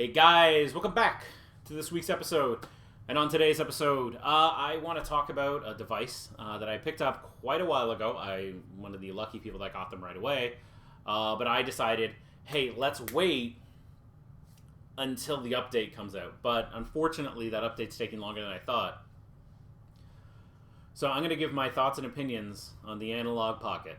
Hey guys, welcome back to this week's episode. And on today's episode, I want to talk about a device that I picked up quite a while ago. I'm one of the lucky people that got them right away. But I decided, hey, let's wait until the update comes out. But unfortunately, that update's taking longer than I thought. So I'm going to give my thoughts and opinions on the Analogue Pocket.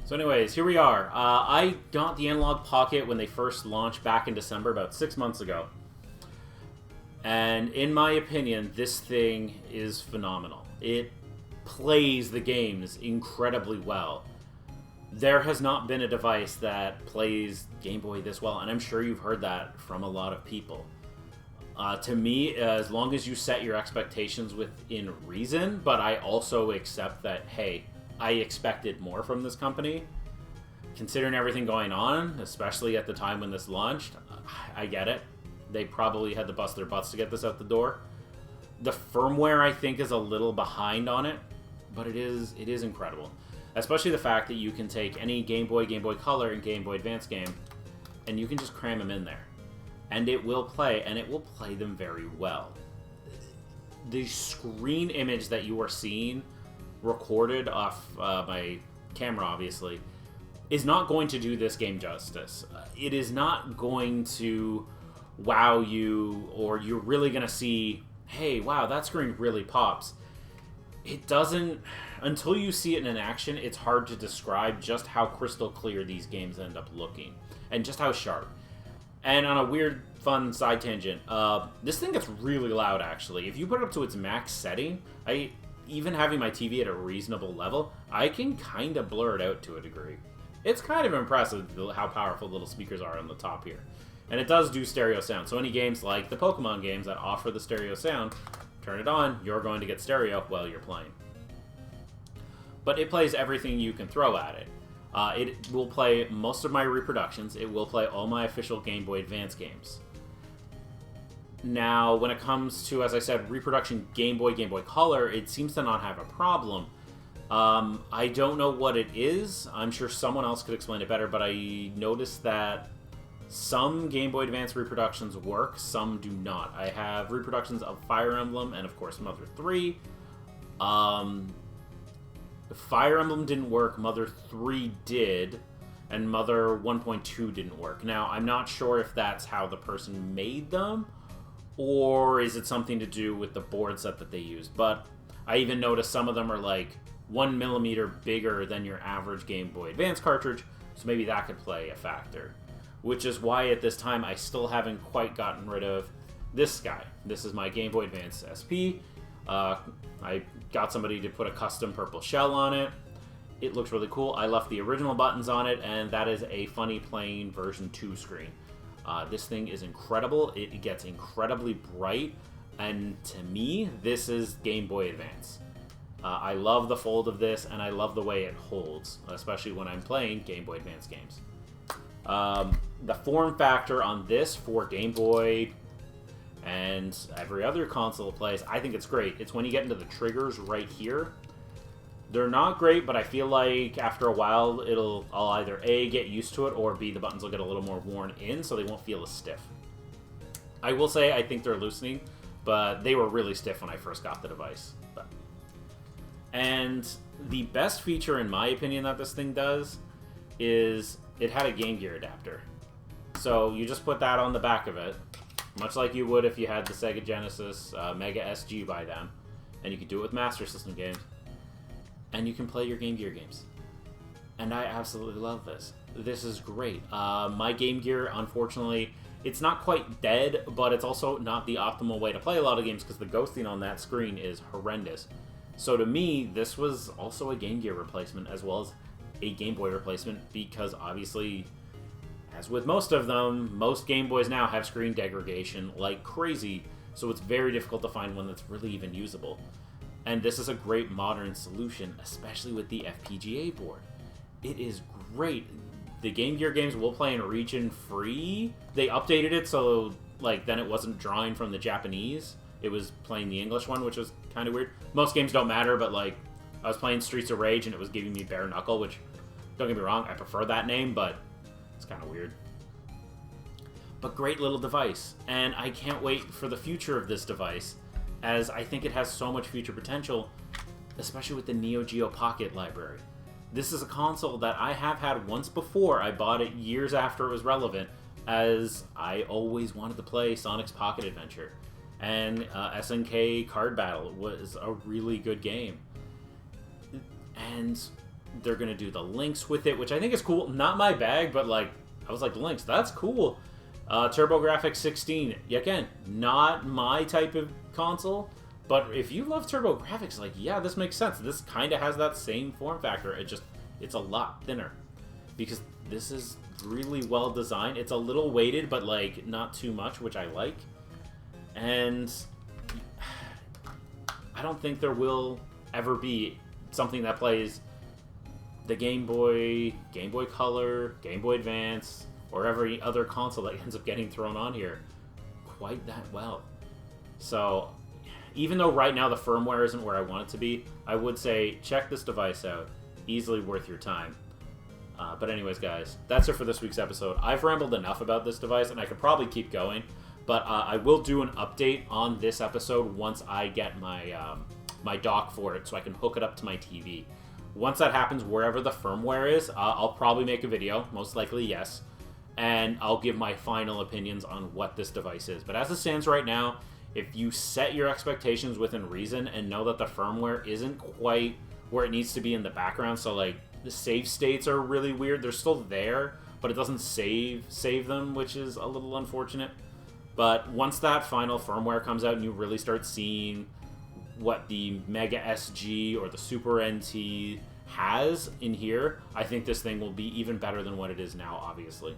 So anyways, here we are. I got the Analogue Pocket when they first launched back in December, about 6 months ago. And in my opinion, this thing is phenomenal. It plays the games incredibly well. There has not been a device that plays Game Boy this well, and I'm sure you've heard that from a lot of people. To me, as long as you set your expectations within reason, but I also accept that, hey, I expected more from this company. Considering everything going on, especially at the time when this launched, I get it. They probably had to bust their butts to get this out the door. The firmware, I think, is a little behind on it, but it is incredible. Especially the fact that you can take any Game Boy, Game Boy Color, and Game Boy Advance game, and you can just cram them in there. And it will play, and it will play them very well. The screen image that you are seeing recorded off my camera, obviously, is not going to do this game justice. It is not going to wow you, or you're really going to see, hey, wow, that screen really pops. It doesn't, until you see it in action, it's hard to describe just how crystal clear these games end up looking, and just how sharp. And on a weird, fun side tangent, this thing gets really loud, actually. If you put it up to its max setting, even having my TV at a reasonable level, I can kind of blur it out to a degree. It's kind of impressive how powerful little speakers are on the top here. And it does do stereo sound. So any games like the Pokemon games that offer the stereo sound, turn it on, you're going to get stereo while you're playing. But it plays everything you can throw at it. It will play most of my reproductions. It will play all my official Game Boy Advance games. Now, when it comes to, as I said, reproduction Game Boy Color, it seems to not have a problem. I don't know what it is. I'm sure someone else could explain it better, but I noticed that some Game Boy Advance reproductions work, some do not. I have reproductions of Fire Emblem and, of course, Mother 3. Fire Emblem didn't work, Mother 3 did, and Mother 1.2 didn't work. Now, I'm not sure if that's how the person made them, or is it something to do with the board set that they use? But I even noticed some of them are like 1mm bigger than your average Game Boy Advance cartridge, so maybe that could play a factor. Which is why at this time I still haven't quite gotten rid of this guy. This is my Game Boy Advance SP. I got somebody to put a custom purple shell on it. It looks really cool. I left the original buttons on it, and that is a funny plain version 2 screen. This thing is incredible. It gets incredibly bright, and to me, this is Game Boy Advance. I love the fold of this, and I love the way it holds, especially when I'm playing Game Boy Advance games. The form factor on this for Game Boy and every other console it plays, I think it's great. It's when you get into the triggers right here. They're not great, but I feel like after a while, I'll either A, get used to it, or B, the buttons will get a little more worn in, so they won't feel as stiff. I will say I think they're loosening, but they were really stiff when I first got the device. And the best feature, in my opinion, that this thing does is it had a Game Gear adapter. So you just put that on the back of it, much like you would if you had the Sega Genesis Mega SG by them, and you could do it with Master System games. And you can play your Game Gear games. And I absolutely love this. This is great. My Game Gear, unfortunately, it's not quite dead, but it's also not the optimal way to play a lot of games because the ghosting on that screen is horrendous. So to me, this was also a Game Gear replacement as well as a Game Boy replacement because obviously, as with most of them, most Game Boys now have screen degradation like crazy, so it's very difficult to find one that's really even usable. And this is a great modern solution, especially with the FPGA board. It is great. The Game Gear games will play in region free. They updated it so then it wasn't drawing from the Japanese. It was playing the English one, which was kind of weird. Most games don't matter, but I was playing Streets of Rage and it was giving me Bare Knuckle, which, don't get me wrong, I prefer that name, but it's kind of weird. But great little device, and I can't wait for the future of this device, as I think it has so much future potential, especially with the Neo Geo Pocket library. This is a console that I have had once before. I bought it years after it was relevant, as I always wanted to play Sonic's Pocket Adventure. And SNK Card Battle was a really good game. And they're going to do the links with it, which I think is cool. Not my bag, but like, I was like, links, that's cool. TurboGrafx 16, again, not my type of console, but if you love TurboGrafx, like, yeah, this makes sense. This kind of has that same form factor. It's a lot thinner, because this is really well designed. It's a little weighted, but like not too much, which I like. And I don't think there will ever be something that plays the Game Boy, Game Boy Color, Game Boy Advance, or every other console that ends up getting thrown on here quite that well. So even though right now the firmware isn't where I want it to be, I would say check this device out. Easily worth your time. But anyways, guys, that's it for this week's episode. I've rambled enough about this device, and I could probably keep going, but I will do an update on this episode once I get my my dock for it, so I can hook it up to my TV. Once that happens, wherever the firmware is, I'll probably make a video, most likely, yes, and I'll give my final opinions on what this device is. But as it stands right now, if you set your expectations within reason and know that the firmware isn't quite where it needs to be in the background, so like the save states are really weird. They're still there, but it doesn't save them, which is a little unfortunate. But once that final firmware comes out and you really start seeing what the Mega SG or the Super NT has in here, I think this thing will be even better than what it is now, obviously.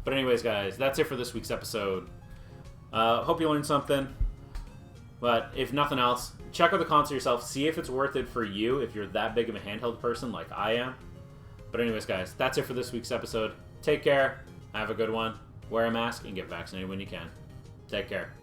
But anyways, guys, that's it for this week's episode. Hope you learned something. But if nothing else, check out the console yourself. See if it's worth it for you if you're that big of a handheld person like I am. But anyways, guys, that's it for this week's episode. Take care. Have a good one. Wear a mask and get vaccinated when you can. Take care.